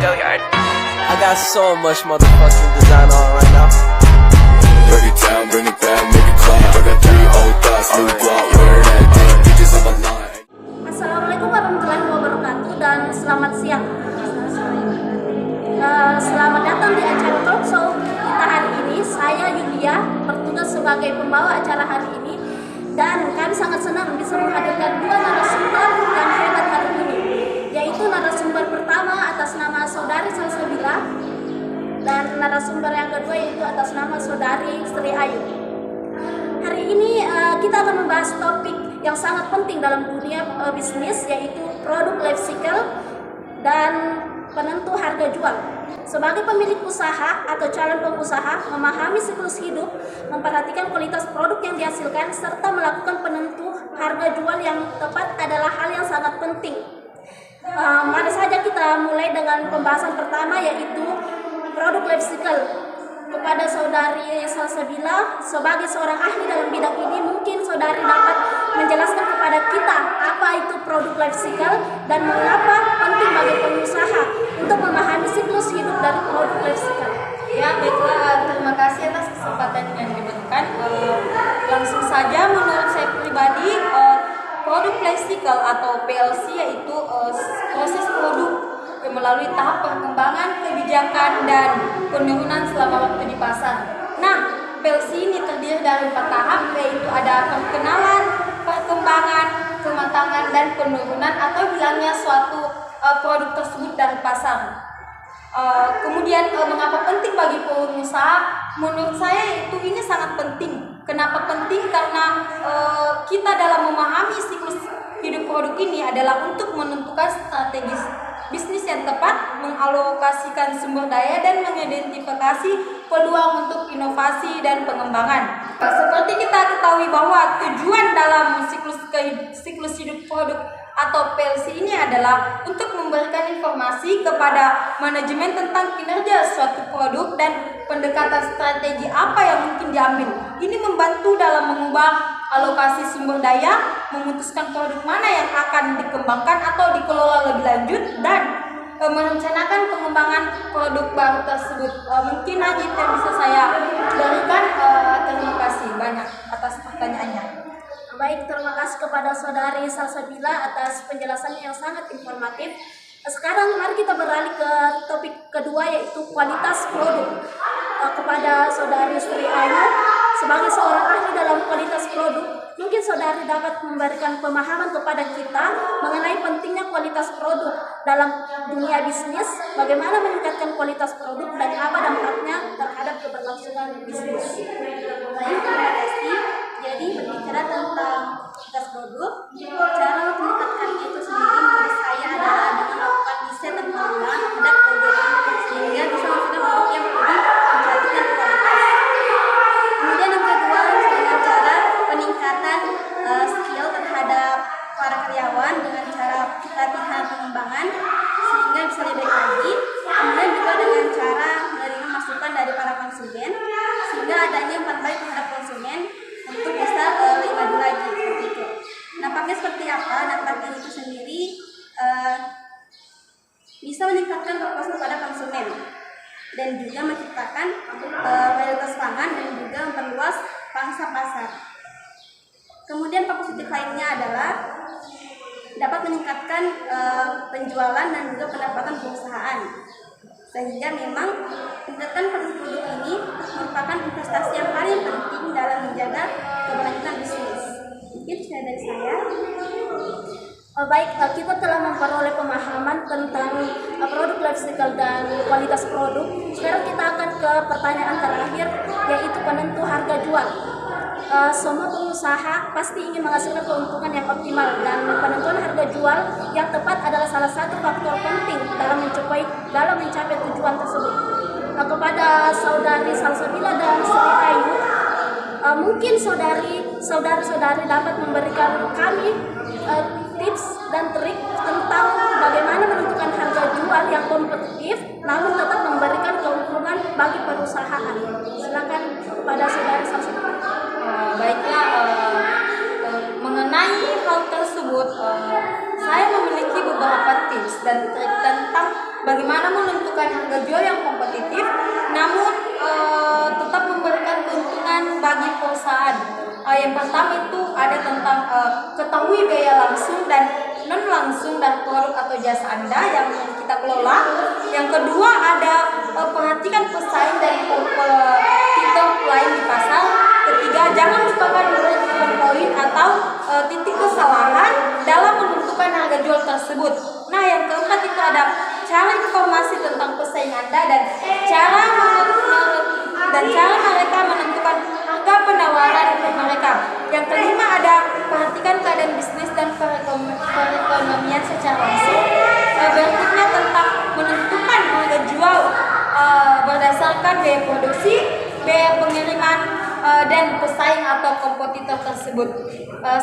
I got so much motherfucking design on right now. Break it down, bring it back, make it clap. I got 3 old thoughts, new guap, wear that damn bitches on my line. Assalamualaikum warahmatullahi wabarakatuh dan selamat siang. Selamat datang di acara talk show kita hari ini. Saya Yulia bertugas sebagai pembawa acara hari ini dan kami sangat senang bisa menghadirkan dua narasumber yang hebat hari ini, yaitu narasumber pertama atas nama Saudari Salsabila dan narasumber yang kedua yaitu atas nama Saudari Sri Ayu. Hari ini kita akan membahas topik yang sangat penting dalam dunia bisnis, yaitu produk life cycle dan penentu harga jual. Sebagai pemilik usaha atau calon pengusaha, memahami siklus hidup, memperhatikan kualitas produk yang dihasilkan, serta melakukan penentu harga jual yang tepat adalah hal yang sangat penting. Mari saja kita mulai dengan pembahasan pertama, yaitu produk life cycle. Kepada Saudari Salsabila, sebagai seorang ahli dalam bidang ini, mungkin Saudari dapat menjelaskan kepada kita apa itu produk life cycle dan mengapa penting bagi pengusaha untuk memahami siklus hidup dari produk life cycle. Ya, baiklah, terima kasih atas kesempatan yang diberikan. Langsung saja, menurut saya pribadi, produk life cycle atau PLC yaitu proses produk yang melalui tahap perkembangan, kebijakan, dan penurunan selama waktu di pasar. Nah, PLC ini terdiri dari 4 tahap, yaitu ada perkenalan, perkembangan, kematangan, dan penurunan atau hilangnya suatu produk tersebut dari pasar. Kemudian mengapa penting bagi pengusaha? Menurut saya itu ini sangat penting. Kenapa penting? Karena kita dalam memahami siklus hidup produk ini adalah untuk menentukan strategi bisnis yang tepat, mengalokasikan sumber daya, dan mengidentifikasi peluang untuk inovasi dan pengembangan. Seperti kita ketahui bahwa tujuan dalam siklus hidup produk atau PLC ini adalah untuk memberikan informasi kepada manajemen tentang kinerja suatu produk dan pendekatan strategi apa yang mungkin diambil. Ini membantu dalam mengubah alokasi sumber daya, memutuskan produk mana yang akan dikembangkan atau dikelola lebih lanjut, dan merencanakan pengembangan produk baru tersebut. Mungkin aja itu yang bisa saya berikan. Terima kasih banyak atas pertanyaannya. Baik, terima kasih kepada Saudari Salsabila atas penjelasannya yang sangat informatif. Sekarang mari kita beralih ke topik kedua, yaitu kualitas produk. Kepada Saudari Sri Ayu, sebagai seorang ahli dalam kualitas produk, mungkin Saudari dapat memberikan pemahaman kepada kita mengenai pentingnya kualitas produk dalam dunia bisnis, bagaimana meningkatkan kualitas produk dan apa dampaknya terhadap keberlangsungan bisnis. Baik, terima kasih. Jadi berbicara tentang kualitas produk, cara meningkatkannya itu sendiri menurut saya adalah dengan melakukan riset dan pengembangan terhadap produk sehingga bisa menghasilkan produk yang lebih memperhatikan kualitas. Kemudian yang kedua, dengan cara peningkatan skill terhadap para karyawan dengan cara pelatihan pengembangan sehingga bisa lebih baik lagi. Kemudian juga dengan cara menerima masukan dari para konsumen sehingga adanya yang terbaik terhadap konsumen untuk bisa lebih maju lagi seperti itu. Nampaknya seperti apa? Nampaknya itu sendiri bisa meningkatkan kepuasan pada konsumen dan juga menciptakan kualitas pangan dan juga memperluas pangsa pasar. Kemudian positif lainnya adalah dapat meningkatkan penjualan dan juga pendapatan perusahaan. Sehingga memang meningkatkan produk ini merupakan investasi yang paling penting dalam menjaga keberlanjutan bisnis. Itu dari saya. Baik, kita telah memperoleh pemahaman tentang produk life cycle dan kualitas produk. Sekarang kita akan ke pertanyaan terakhir, yaitu penentu harga jual. Semua pengusaha pasti ingin menghasilkan keuntungan yang optimal, dan penentuan harga jual yang tepat adalah salah satu faktor penting dalam mencapai tujuan tersebut. Kepada Saudari Salsabila dan Sri Ayu, mungkin saudari dapat memberikan kami tips dan trik tentang bagaimana menentukan harga jual yang kompetitif namun tetap memberikan keuntungan bagi perusahaan. Silakan kepada Saudari Salsabila. Baiklah, mengenai hal tersebut, saya memiliki beberapa tips. tips dan trik tentang bagaimana menentukan harga jual yang kompetitif namun tetap memberikan keuntungan bagi perusahaan. Yang pertama itu ada tentang ketahui biaya langsung dan non langsung dari produk atau jasa Anda yang kita kelola. Yang kedua ada perhatikan pesaing dan kompetitor lain di pasar. Ketiga, jangan lupakan poin atau titik kesalahan dalam menentukan harga jual tersebut. Nah, yang keempat itu ada cara informasi tentang pesaing Anda dan cara mereka menentukan harga penawaran untuk mereka. Yang kelima ada perhatikan keadaan bisnis dan perekonomian secara langsung. Berikutnya tentang menentukan harga jual berdasarkan biaya produksi, biaya pengiriman, dan pesaing atau kompetitor tersebut.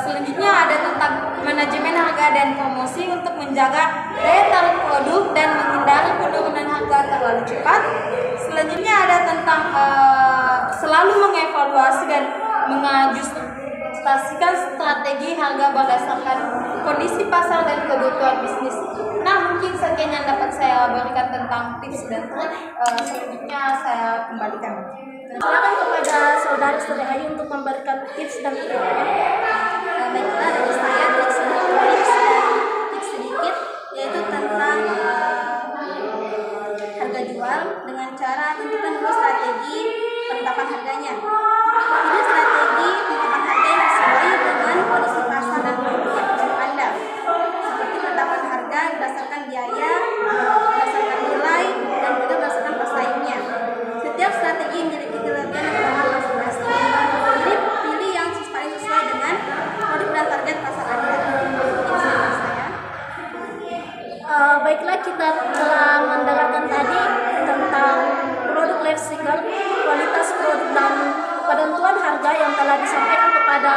Selanjutnya ada tentang manajemen harga dan promosi untuk menjaga daya tarik produk dan menghindari penurunan harga terlalu cepat. Selanjutnya ada tentang selalu mengevaluasi dan mengajustasikan strategi harga berdasarkan kondisi pasar dan kebutuhan bisnis. Nah, mungkin sekian yang dapat saya berikan tentang tips dan trik. Selanjutnya saya kembalikan. Silakan kepada saudara-saudari Ayu untuk memberikan tips dan triknya. Baiklah, dari saya tips sedikit yaitu tentang harga jual dengan cara tentukan dulu strategi penetapan harganya. Ini strategi penetapan harga yang sesuai dengan kondisi pasar dan kebutuhan Anda. Seperti penetapan harga berdasarkan biaya, berdasarkan nilai, dan juga berdasarkan pesaingnya. Setiap strategi memiliki kelebihan dan kelemahan masing-masing. Jadi pilih yang paling sesuai dengan produk dan target pasar Anda. Baiklah, kita telah mendengarkan tadi tentang produk life cycle, kualitas produk dan penentuan harga yang telah disampaikan kepada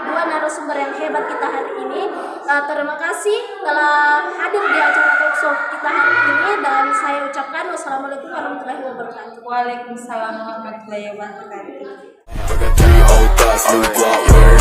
dua narasumber yang hebat kita hari ini. Terima kasih telah hadir di acara talkshow kita hari ini dan saya ucapkan wassalamualaikum warahmatullahi wabarakatuh. Waalaikumsalam warahmatullahi wabarakatuh. I got 3 old thoughts, new Glock, where